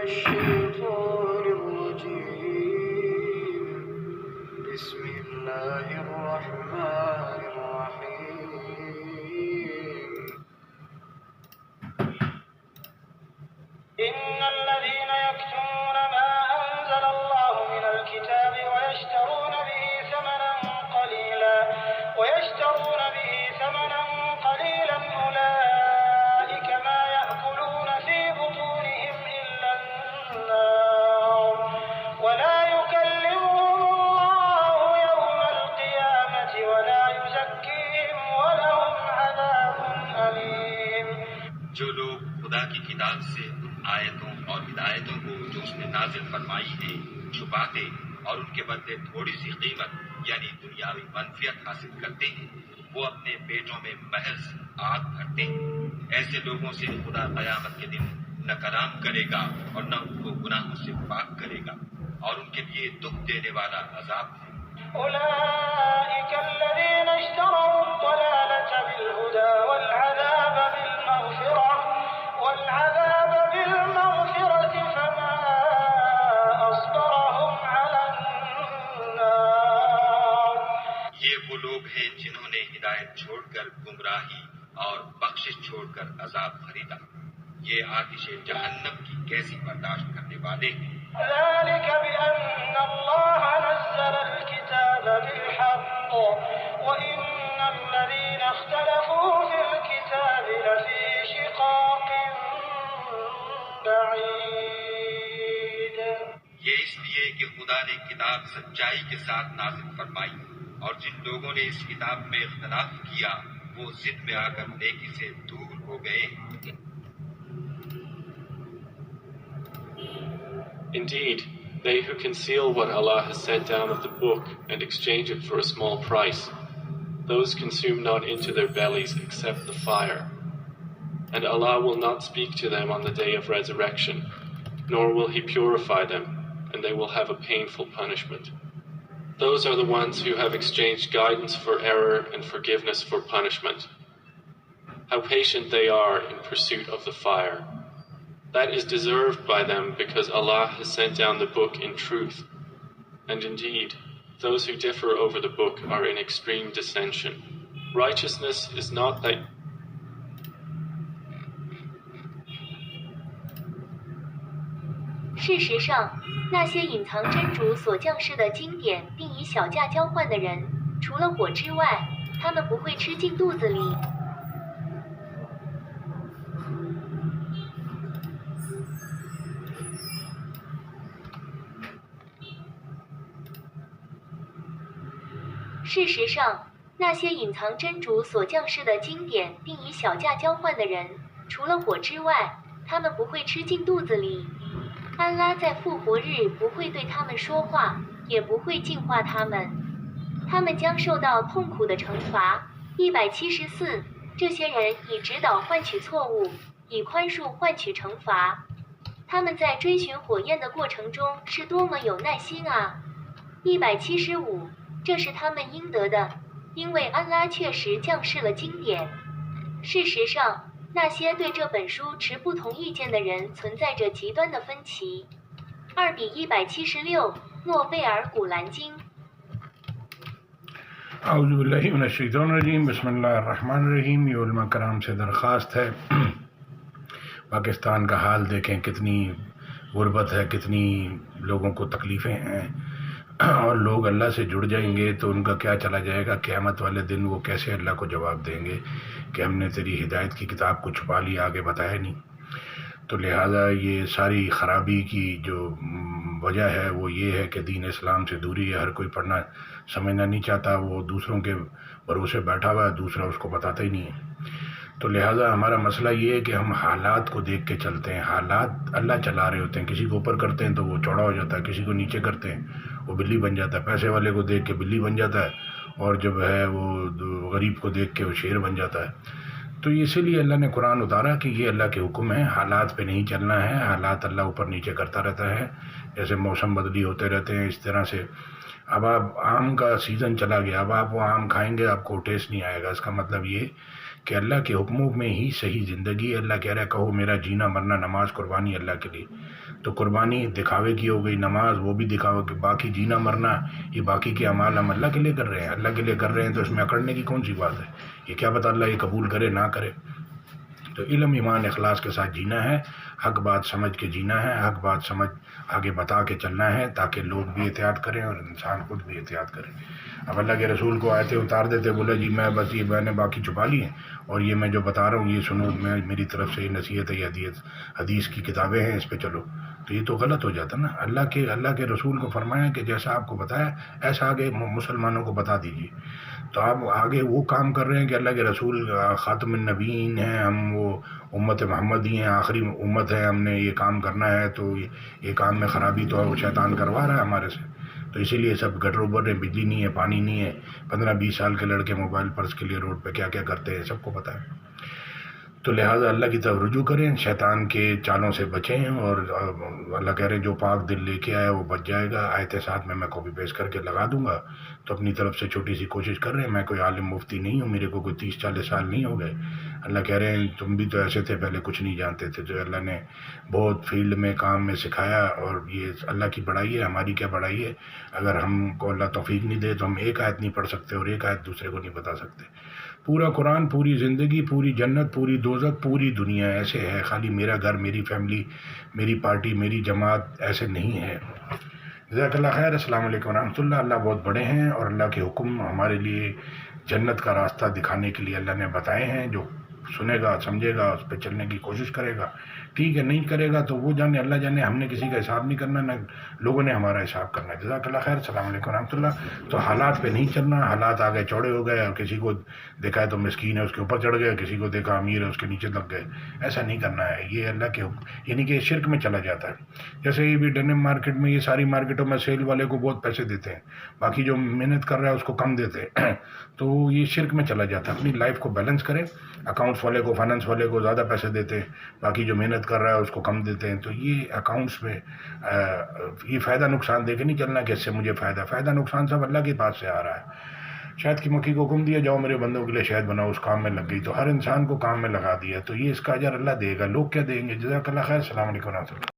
الشيطان الرجيم بسم الله الرحمن الرحيم إن الذين يكتمون ما أنزل الله من الكتاب ويشترون به ثمنا قليلا أولئك ما يأكلون في بطونهم إلا النار ولا يكلمهم الله يوم القيامة ولا يزكيهم ولهم عذاب أليم. جو لوگ خدا کی کتاب سے ان آیتوں اور ہدایتوں کو جو اس نے نازل فرمائی ہے چھپاتے اور ان کے بدلے تھوڑی سی قیمت یعنی دنیاوی منفعت حاصل کرتے ہیں، وہ اپنے پیٹوں میں محض آگ بھرتے ہیں. ایسے لوگوں سے خدا قیامت کے دن نہ کلام کرے گا اور نہ ان کو گناہوں سے پاک کرے گا، اور ان کے لیے دکھ دینے والا عذاب ہے. أولئك الذين اشتروا الضلالة بالهدى والعذاب بالمغفرة فما أصبرهم على النار. یہ وہ لوگ ہیں جنہوں نے ہدایت چھوڑ کر گمراہی اور بخشش چھوڑ کر عذاب خریدا. یہ آتش جہنم کی کیسی برداشت کرنے والے ہیں. ذلك بأن الله نزل الكتاب بالحق وإن الذين اختلفوا في الكتاب لفي شقاق بعيد. یہ اس لیے کہ خدا نے کتاب سچائی کے ساتھ نازل فرمائی، اور جن لوگوں نے اس کتاب میں اختلاف کیا وہ ضد میں آ کر نیکی سے دور ہو گئے. Indeed, they who conceal what Allah has sent down of the book and exchange it for a small price, those consume not into their bellies except the fire. And Allah will not speak to them on the day of resurrection, nor will He purify them, and they will have a painful punishment. Those are the ones who have exchanged guidance for error and forgiveness for punishment. How patient they are in pursuit of the fire. That is deserved by them because Allah has sent down the book in truth. And indeed, those who differ over the book are in extreme dissension. Righteousness is not that事实上，那些隐藏真主所降世的经典并以小价交换的人，除了火之外，他们不会吃进肚子里。事实上，那些隐藏真主所降世的经典并以小价交换的人，除了火之外，他们不会吃进肚子里。安拉在复活日不会对他们说话，也不会净化他们，他们将受到痛苦的惩罚。174，这些人以指导换取错误，以宽恕换取惩罚。他们在追寻火焰的过程中是多么有耐心啊！175，这是他们应得的，因为安拉确实降世了经典。事实上，那些对这本书持不同意见的人存在着极端的分歧。2:176，诺贝尔古兰经。اعوذ باللہ من الشیطان الرجیم بسم اللہ الرحمن الرحیم. یہ علماء کرام سے درخواست ہے، پاکستان کا حال دیکھیں، کتنی غربت ہے، کتنی لوگوں کو تکلیفیں ہیں، اور لوگ اللہ سے جڑ جائیں گے تو ان کا کیا چلا جائے گا. قیامت والے دن وہ کیسے اللہ کو جواب دیں گے کہ ہم نے تیری ہدایت کی کتاب کو چھپا لیا، آگے بتایا نہیں. تو لہٰذا یہ ساری خرابی کی جو وجہ ہے وہ یہ ہے کہ دین اسلام سے دوری ہے. ہر کوئی پڑھنا سمجھنا نہیں چاہتا، وہ دوسروں کے بھروسے بیٹھا ہوا ہے، دوسرا اس کو بتاتا ہی نہیں ہے. تو لہٰذا ہمارا مسئلہ یہ ہے کہ ہم حالات کو دیکھ کے چلتے ہیں. حالات اللہ چلا رہے ہوتے ہیں، کسی کو اوپر کرتے ہیں تو وہ چوڑا ہو جاتا ہے، کسی کو نیچے کرتے ہیں وہ بلی بن جاتا ہے. پیسے والے کو دیکھ کے بلی بن جاتا ہے، اور جب ہے وہ غریب کو دیکھ کے وہ شیر بن جاتا ہے. تو اسی لیے اللہ نے قرآن اتارا کہ یہ اللہ کے حکم ہے، حالات پہ نہیں چلنا ہے. حالات اللہ اوپر نیچے کرتا رہتا ہے، جیسے موسم بدلی ہوتے رہتے ہیں اس طرح سے. اب آپ آم کا سیزن چلا گیا، اب آپ وہ آم کھائیں گے آپ کو ٹیسٹ نہیں آئے گا. اس کا مطلب یہ کہ اللہ کے حکموں میں ہی صحیح زندگی ہے۔ اللہ کہہ رہا ہے کہو میرا جینا مرنا نماز قربانی اللہ کے لیے، تو قربانی دکھاوے کی ہو گئی، نماز وہ بھی دکھاوے کی، باقی جینا مرنا یہ باقی کے اعمال ہم اللہ کے لیے کر رہے ہیں، اللہ کے لیے کر رہے ہیں، تو اس میں اکڑنے کی کون سی بات ہے؟ یہ کیا پتہ اللہ یہ قبول کرے نہ کرے۔ تو علم ایمان اخلاص کے ساتھ جینا ہے، حق بات سمجھ کے جینا ہے، حق بات سمجھ آگے بتا کے چلنا ہے تاکہ لوگ بھی احتیاط کریں اور انسان خود بھی احتیاط کرے۔ اب اللہ کے رسول کو آیتیں اتار دیتے، بولے جی میں بس یہ میں نے باقی چھپا لی ہیں اور یہ میں جو بتا رہا ہوں یہ سنو، میں میری طرف سے یہ نصیحت ہے، یہ حدیث کی کتابیں ہیں اس پہ چلو، تو یہ تو غلط ہو جاتا نا۔ اللہ کے رسول کو فرمایا کہ جیسا آپ کو بتایا ایسا آگے مسلمانوں کو بتا دیجیے۔ تو آپ آگے وہ کام کر رہے ہیں کہ اللہ کے رسول خاتم النبیین ہیں، ہم وہ امت محمدی ہیں، آخری امت ہے، ہم نے یہ کام کرنا ہے، تو یہ کام میں خرابی تو شیطان کروا رہا ہے ہمارے سے، تو اسی لیے سب گٹر اوبر ہے، بجلی نہیں ہے، پانی نہیں ہے، 15-20 سال کے لڑکے موبائل پرس کے لیے روڈ پہ کیا کیا کرتے ہیں سب کو پتہ ہے۔ تو لہٰذا اللہ کی طرف رجوع کریں، شیطان کے چالوں سے بچیں، اور اللہ کہہ رہے ہیں جو پاک دل لے کے آیا وہ بچ جائے گا۔ آیت ساتھ میں کاپی پیسٹ کر کے لگا دوں گا، تو اپنی طرف سے چھوٹی سی کوشش کر رہے ہیں۔ میں کوئی عالم مفتی نہیں ہوں، میرے کو کوئی 30-40 سال نہیں ہو گئے۔ اللہ کہہ رہے ہیں تم بھی تو ایسے تھے، پہلے کچھ نہیں جانتے تھے، تو اللہ نے بہت فیلڈ میں کام میں سکھایا، اور یہ اللہ کی بڑائی ہے، ہماری کیا بڑائی ہے؟ اگر ہم کو اللہ توفیق نہیں دے تو ہم ایک آیت نہیں پڑھ سکتے اور ایک آیت دوسرے کو نہیں بتا سکتے۔ پورا قرآن، پوری زندگی، پوری جنت، پوری دوزخ، پوری دنیا ایسے ہے، خالی میرا گھر، میری فیملی، میری پارٹی، میری جماعت ایسے نہیں ہے۔ جزاک اللہ خیر۔ السلام علیکم ورحمۃ اللہ۔ اللہ بہت بڑے ہیں اور اللہ کے حکم ہمارے لیے جنت کا راستہ دکھانے کے لیے اللہ نے بتائے ہیں۔ جو سنے گا سمجھے گا اس پہ چلنے کی کوشش کرے گا ٹھیک ہے، نہیں کرے گا تو وہ جانے، اللہ جانے۔ ہم نے کسی کا حساب نہیں کرنا، نہ لوگوں نے ہمارا حساب کرنا ہے۔ جزاک اللہ خیر۔ السلام علیکم ورحمۃ اللہ۔ تو حالات پہ نہیں چلنا، حالات آگے چوڑے ہو گئے اور کسی کو دیکھا ہے تو مسکین ہے اس کے اوپر چڑھ گئے، کسی کو دیکھا امیر ہے اس کے نیچے لگ گئے، ایسا نہیں کرنا ہے۔ یہ اللہ کے یعنی کہ شرک میں چلا جاتا ہے۔ جیسے یہ بھی ڈینم مارکیٹ میں، یہ ساری مارکیٹوں میں سیل والے کو بہت پیسے دیتے ہیں، باقی جو محنت کر رہا ہے اس کو کم دیتے ہیں، تو یہ شرک میں چلا جاتا ہے۔ اپنی لائف کو بیلنس کریں، اکاؤنٹس والے کو، فائنانس والے کو زیادہ پیسے دیتے ہیں، باقی جو محنت کر رہا ہے اس کو کم دیتے ہیں، تو یہ اکاؤنٹس میں یہ فائدہ نقصان دے کے نہیں چلنا کہ اس سے مجھے فائدہ نقصان سب اللہ کے پاس سے آ رہا ہے۔ شہد کی مکھی کو حکم دیا جاؤ میرے بندوں کے لیے شہد بناؤ، اس کام میں لگ گئی، تو ہر انسان کو کام میں لگا دیا، تو یہ اس کا اجر اللہ دے گا، لوگ کیا دیں گے؟ جزاک اللہ خیر۔ السلام علیکم ورحمۃ اللہ۔